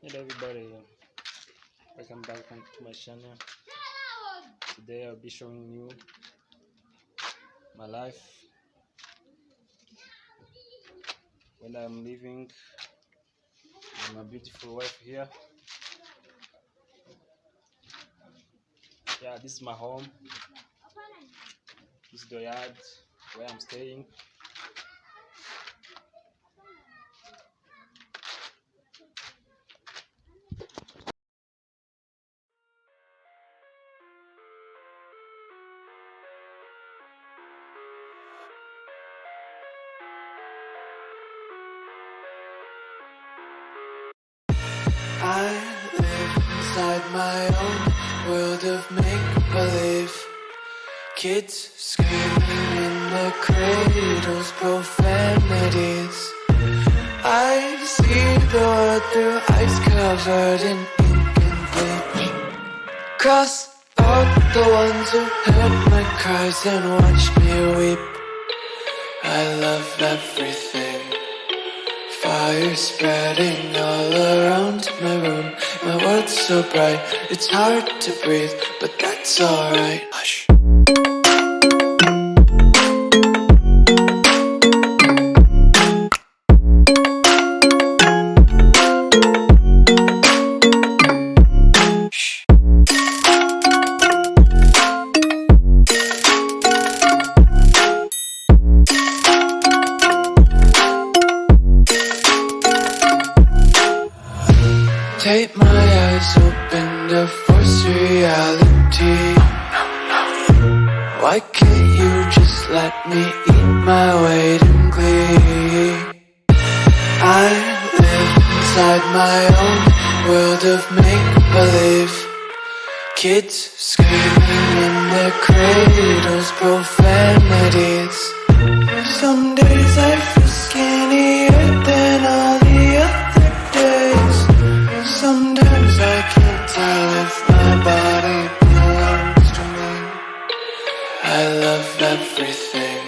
Hello everybody, welcome back to my channel. Today I'll be showing you my life when I'm living with my beautiful wife here. Yeah, this is my home. This is the yard where I'm staying. I live inside my own world of make-believe. Kids screaming in their cradles, profanities. I see the world through ice covered in ink and bleach. Cross out the ones who heard my cries and watched me weep. I love everything. Fire spreading all around my room. My world's so bright, it's hard to breathe, but that's alright. Hush. Take my eyes open to force reality. Why can't you just let me eat my weight in glee? I live inside my own world of make-believe. Kids screaming in their cradles, profanities. Some days I feel skinnier than all the other days. Sometimes I can't tell if my body belongs to me. I love everything.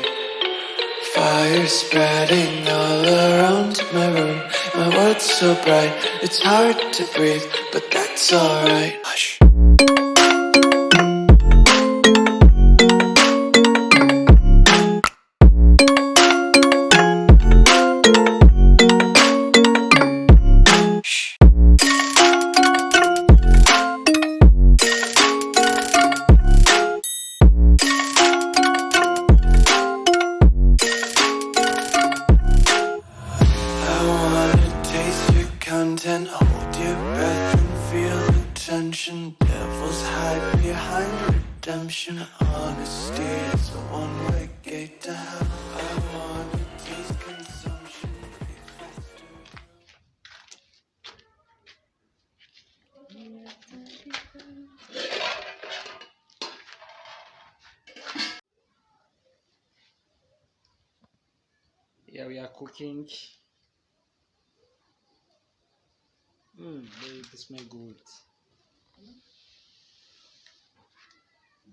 Fire spreading all around my room. My world's so bright, it's hard to breathe, but that's alright. Hush. Content, hold your breath and feel the tension. Devils hide behind redemption. Honesty is a one-way gate to hell. I wanna taste consumption. Be faster. Here we are cooking. Baby, it smells good.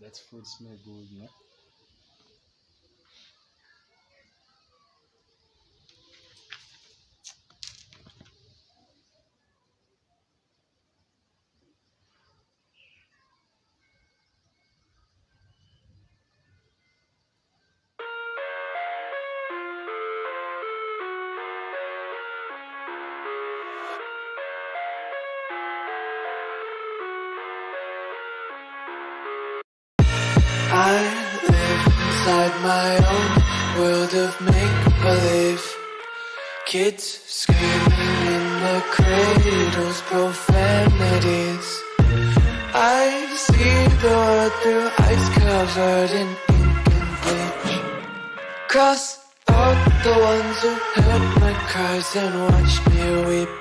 That food smells good, yeah. I live inside my own world of make-believe. Kids screaming in their cradles, profanities. I see the world through ice covered in ink and bleach. Cross out the ones who heard my cries and watched me weep.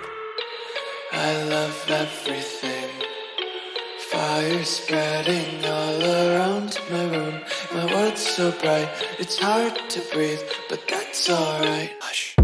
I love everything. Fire spreading all around my room. My world's so bright, it's hard to breathe, but that's alright. Hush.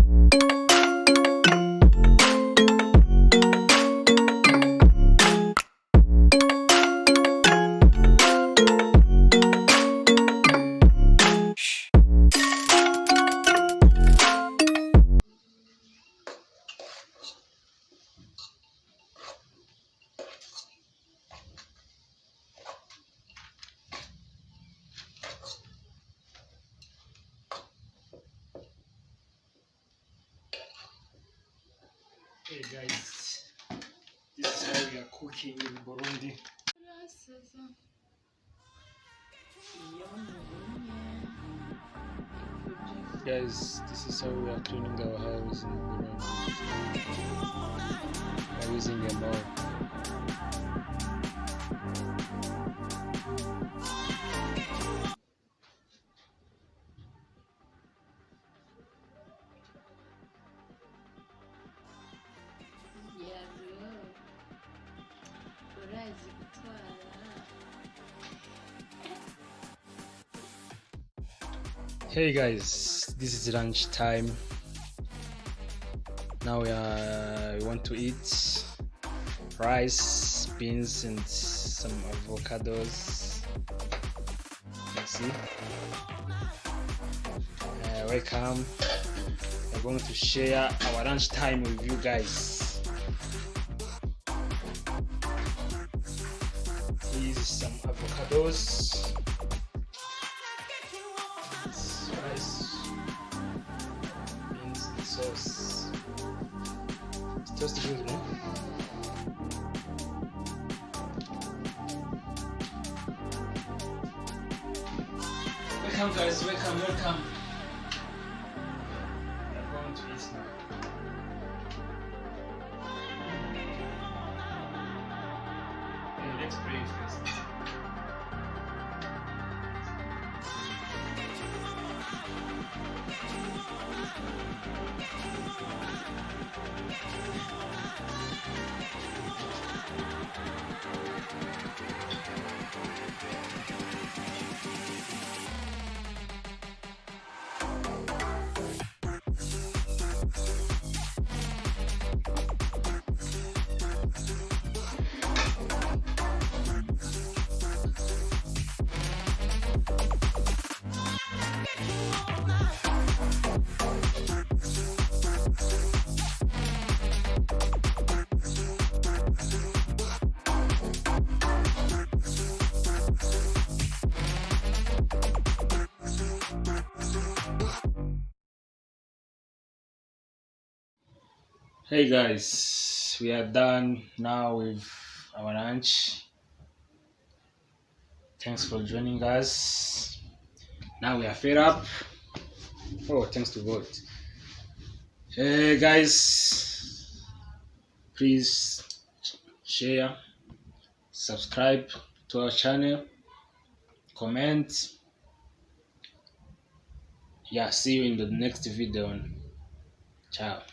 Hey guys, this is how we are cooking in Burundi. Guys, this is how we are cleaning our house in Burundi. We are using a mop. Hey guys, this is lunch time. Now we want to eat rice, beans, and some avocados. Let's see. Welcome. We're going to share our lunch time with you guys. Here's some avocados. Rice, beans, and sauce. It's just good, no? Welcome guys, welcome. We are going to eat now. Hey, let's pray first. Hey guys, we are done now with our lunch. Thanks for joining us. Now we are fed up. Oh, thanks to God. Hey guys, please share, subscribe to our channel, comment. Yeah, see you in the next video. Ciao.